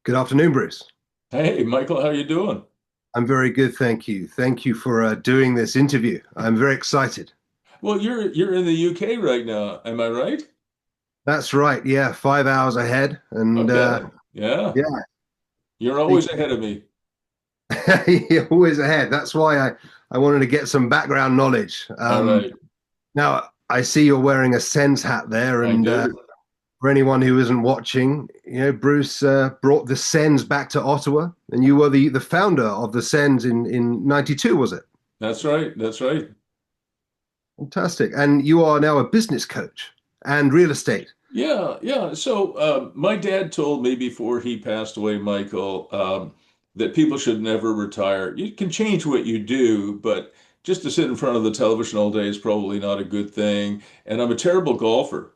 Good afternoon, Bruce. Hey, Michael, how you doing? I'm very good, thank you. Thank you for doing this interview. I'm very excited. Well, you're in the UK right now, am I right? That's right. Yeah, 5 hours ahead, and Okay. Yeah. yeah, You're always speaking, ahead of me. you're always ahead. That's why I wanted to get some background knowledge. All right. Now I see you're wearing a Sens hat there, I and do. for anyone who isn't watching, Bruce brought the Sens back to Ottawa, and you were the founder of the Sens in '92, was it? That's right. That's right. Fantastic. And you are now a business coach and real estate. Yeah, yeah. So my dad told me before he passed away, Michael, that people should never retire. You can change what you do, but just to sit in front of the television all day is probably not a good thing. And I'm a terrible golfer.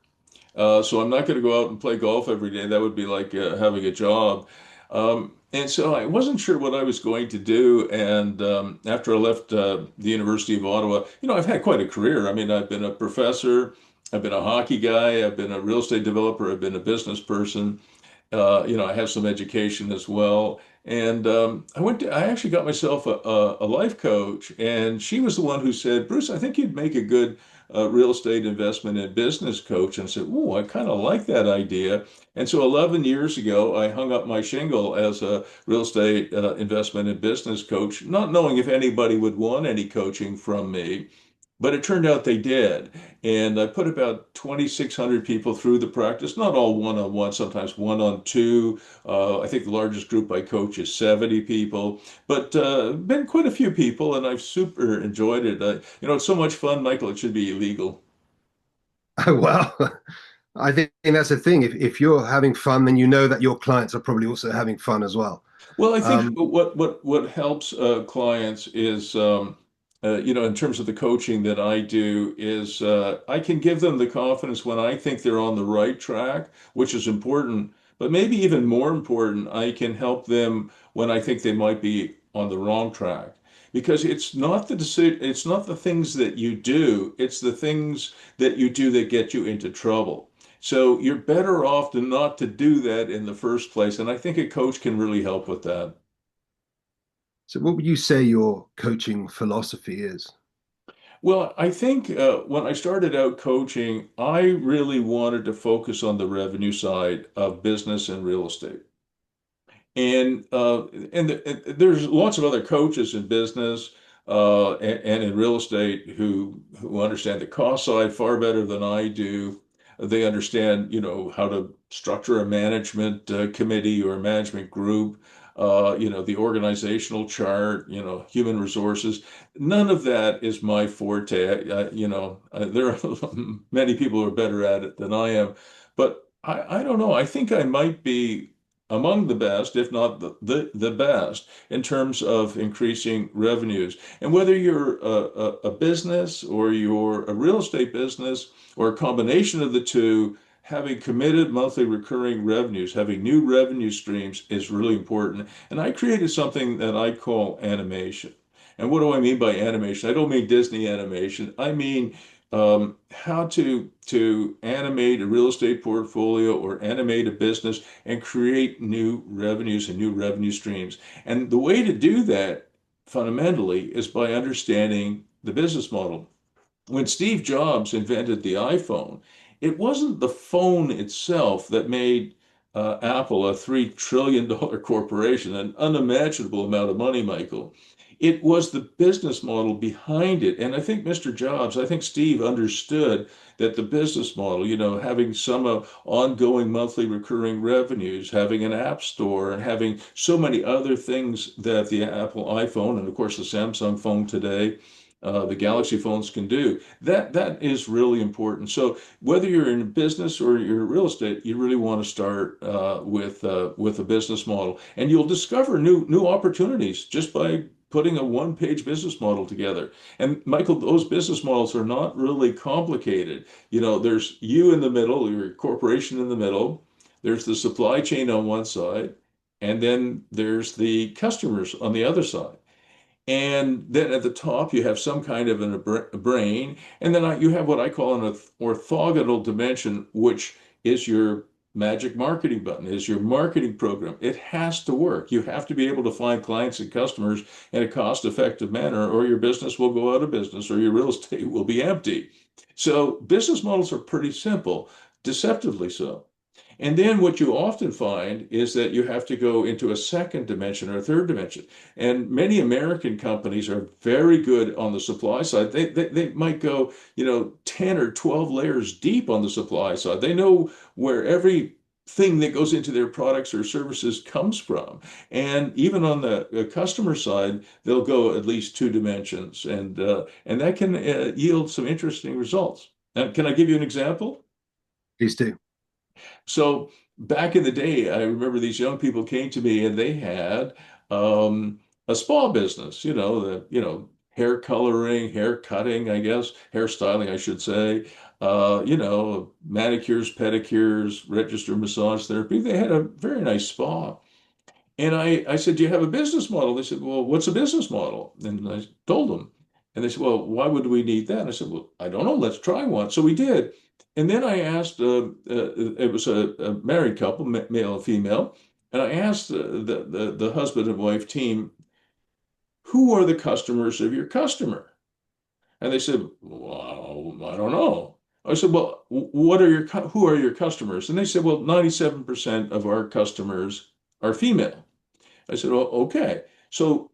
So I'm not going to go out and play golf every day. That would be like having a job. And so I wasn't sure what I was going to do. And after I left the University of Ottawa, I've had quite a career. I mean, I've been a professor, I've been a hockey guy, I've been a real estate developer, I've been a business person. I have some education as well. And I actually got myself a life coach, and she was the one who said, Bruce, I think you'd make a good real estate investment and business coach. And I said, oh, I kind of like that idea. And so 11 years ago, I hung up my shingle as a real estate investment and business coach, not knowing if anybody would want any coaching from me. But it turned out they did. And I put about 2,600 people through the practice, not all one on one, sometimes one on two. I think the largest group I coach is 70 people, but been quite a few people, and I've super enjoyed it. It's so much fun, Michael, it should be illegal. Well, I think that's the thing. If you're having fun, then you know that your clients are probably also having fun as well. Well, I think Um, what helps clients is, in terms of the coaching that I do, is I can give them the confidence when I think they're on the right track, which is important. But maybe even more important, I can help them when I think they might be on the wrong track. Because it's not the things that you do, it's the things that you do that get you into trouble. So you're better off to not to do that in the first place. And I think a coach can really help with that. so what would you say your coaching philosophy is? Well, I think when I started out coaching, I really wanted to focus on the revenue side of business and real estate. And there's lots of other coaches in business and in real estate who understand the cost side far better than I do. They understand, how to structure a management committee or a management group, the organizational chart, human resources. None of that is my forte. There are many people who are better at it than I am, but I don't know. I think I might be among the best, if not the best, in terms of increasing revenues. And whether you're a business or you're a real estate business or a combination of the two, having committed monthly recurring revenues, having new revenue streams is really important. And I created something that I call animation. And what do I mean by animation? I don't mean Disney animation. I mean how to animate a real estate portfolio or animate a business and create new revenues and new revenue streams. And the way to do that fundamentally is by understanding the business model. When Steve Jobs invented the iPhone, it wasn't the phone itself that made Apple a $3 trillion corporation, an unimaginable amount of money, Michael. It was the business model behind it. And I think Mr. Jobs, I think Steve understood that the business model, having some ongoing monthly recurring revenues, having an app store, and having so many other things that the Apple iPhone and, of course, the Samsung phone today, the Galaxy phones can do. That is really important. So whether you're in business or you're real estate, you really want to start with a business model, and you'll discover new opportunities just by putting a one-page business model together. And Michael, those business models are not really complicated. There's you in the middle, your corporation in the middle. There's the supply chain on one side, and then there's the customers on the other side. And then at the top, you have some kind of a brain. And then you have what I call an orthogonal dimension, which is magic marketing button, is your marketing program. It has to work. You have to be able to find clients and customers in a cost-effective manner, or your business will go out of business, or your real estate will be empty. So business models are pretty simple, deceptively so. And then what you often find is that you have to go into a second dimension or a third dimension. And many American companies are very good on the supply side. They might go, 10 or 12 layers deep on the supply side. They know where everything that goes into their products or services comes from. And even on the customer side, they'll go at least two dimensions. And that can yield some interesting results. Can I give you an example? Please do. So back in the day, I remember these young people came to me and they had a spa business, hair coloring, hair cutting, I guess, hair styling, I should say, manicures, pedicures, registered massage therapy. They had a very nice spa. And I said, "Do you have a business model?" They said, "Well, what's a business model?" And I told them. And they said, "Well, why would we need that?" And I said, "Well, I don't know. Let's try one." So we did. And then I asked, it was a married couple, male and female, and I asked the husband and wife team, "Who are the customers of your customer?" And they said, "Well, I don't know." I said, "Well, who are your customers?" And they said, "Well, 97% of our customers are female." I said, "Oh, okay." So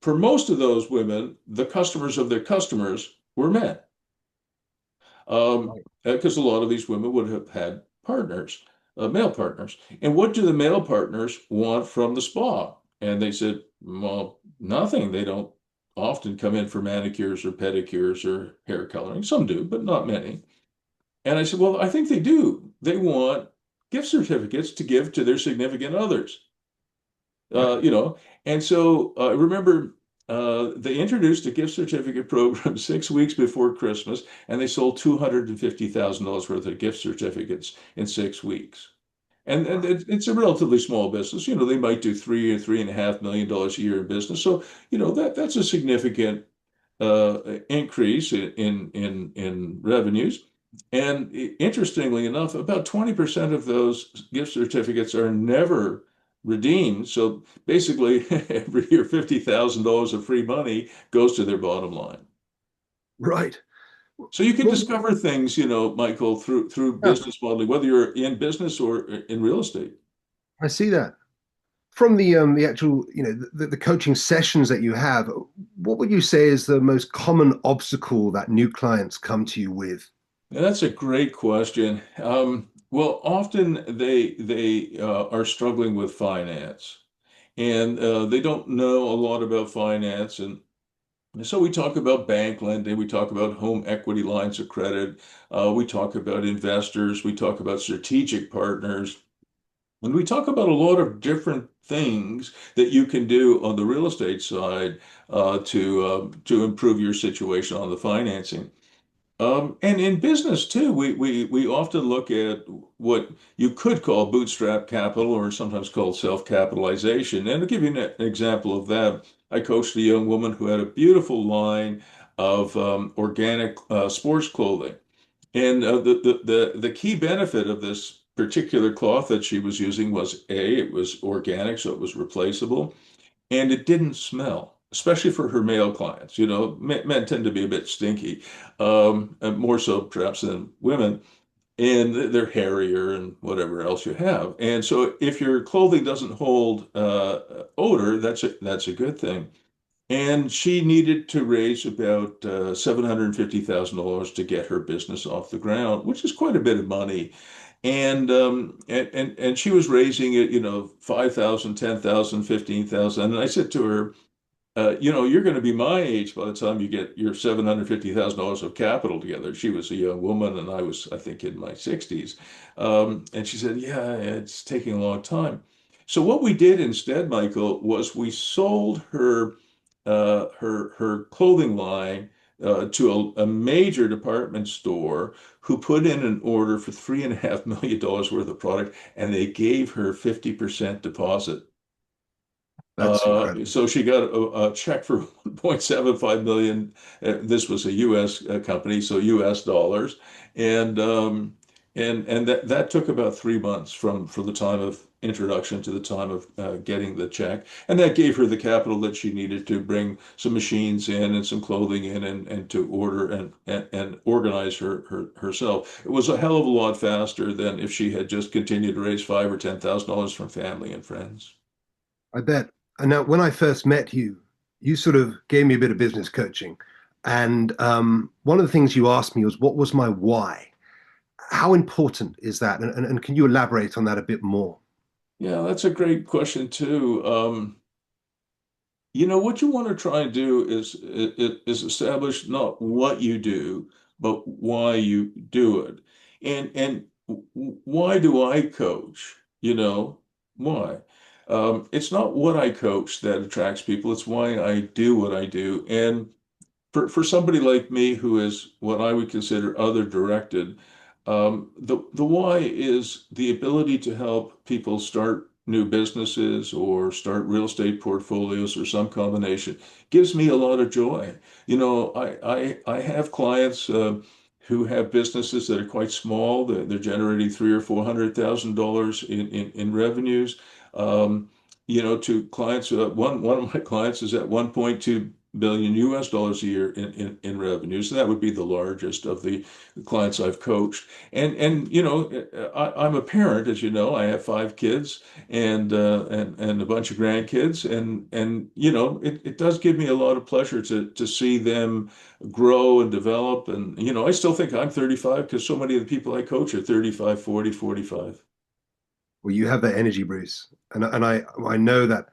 for most of those women, the customers of their customers were men, Right. because a lot of these women would have had partners, male partners. And what do the male partners want from the spa? And they said, "Well, nothing. They don't often come in for manicures or pedicures or hair coloring. Some do, but not many." And I said, "Well, I think they do. They want gift certificates to give to their significant others." Right. uh, you know, and so I remember they introduced a gift certificate program 6 weeks before Christmas, and they sold $250,000 worth of gift certificates in 6 weeks. And Wow. it's a relatively small business. They might do $3 or $3.5 million a year in business. So, that's a significant increase in revenues. And interestingly enough, about 20% of those gift certificates are never redeemed. So basically, every year, $50,000 of free money goes to their bottom line. Right. So you can Well, discover things, Michael, through yeah, business modeling, whether you're in business or in real estate. I see that. From the actual, the coaching sessions that you have, what would you say is the most common obstacle that new clients come to you with? Yeah, that's a great question. Well, often they are struggling with finance, and they don't know a lot about finance. And so we talk about bank lending, we talk about home equity lines of credit, we talk about investors, we talk about strategic partners, and we talk about a lot of different things that you can do on the real estate side to improve your situation on the financing. And in business too, we often look at what you could call bootstrap capital or sometimes called self-capitalization. And to give you an example of that, I coached a young woman who had a beautiful line of organic sports clothing. And the key benefit of this particular cloth that she was using was A, it was organic, so it was replaceable, and it didn't smell, especially for her male clients. Men tend to be a bit stinky, and more so perhaps than women, and they're hairier and whatever else you have. And so, if your clothing doesn't hold odor, that's a good thing. And she needed to raise about $750,000 to get her business off the ground, which is quite a bit of money. And she was raising it, 5,000, 10,000, 15,000. And I said to her, you're going to be my age by the time you get your $750,000 of capital together. She was a young woman, and I was, I think, in my 60s. And she said, "Yeah, it's taking a long time." So what we did instead, Michael, was we sold her clothing line to a major department store who put in an order for $3.5 million worth of product, and they gave her 50% deposit. That's incredible. So she got a check for 1.75 million. This was a U.S. company, so U.S. dollars, and um, And that took about 3 months from the time of introduction to the time of getting the check. And that gave her the capital that she needed to bring some machines in and some clothing in and to order and organize herself. It was a hell of a lot faster than if she had just continued to raise five or $10,000 from family and friends. I bet. And now, when I first met you, you sort of gave me a bit of business coaching. And one of the things you asked me was, what was my why? How important is that? And can you elaborate on that a bit more? Yeah, that's a great question too. What you want to try and do is establish not what you do, but why you do it. And why do I coach? Why? It's not what I coach that attracts people, it's why I do what I do. And for somebody like me who is what I would consider other directed, the why is the ability to help people start new businesses or start real estate portfolios or some combination gives me a lot of joy. I have clients who have businesses that are quite small. They're generating three or $400,000 in revenues. To clients, one of my clients is at 1.2 billion US dollars a year in revenues. And that would be the largest of the clients I've coached. I'm a parent, as you know. I have five kids and a bunch of grandkids, and it does give me a lot of pleasure to see them grow and develop. And I still think I'm 35 because so many of the people I coach are 35, 40, 45. Well, you have that energy, Bruce. And I know that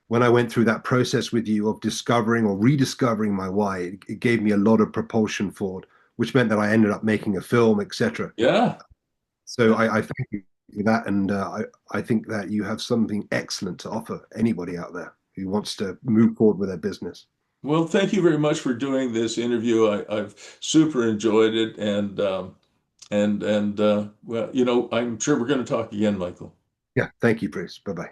when I went through that process with you of discovering or rediscovering my why, it gave me a lot of propulsion forward, which meant that I ended up making a film, etc. Yeah. So I thank you for that, and I think that you have something excellent to offer anybody out there who wants to move forward with their business. Well, thank you very much for doing this interview. I've super enjoyed it, and well, I'm sure we're going to talk again, Michael. Yeah, thank you, Bruce. Bye bye.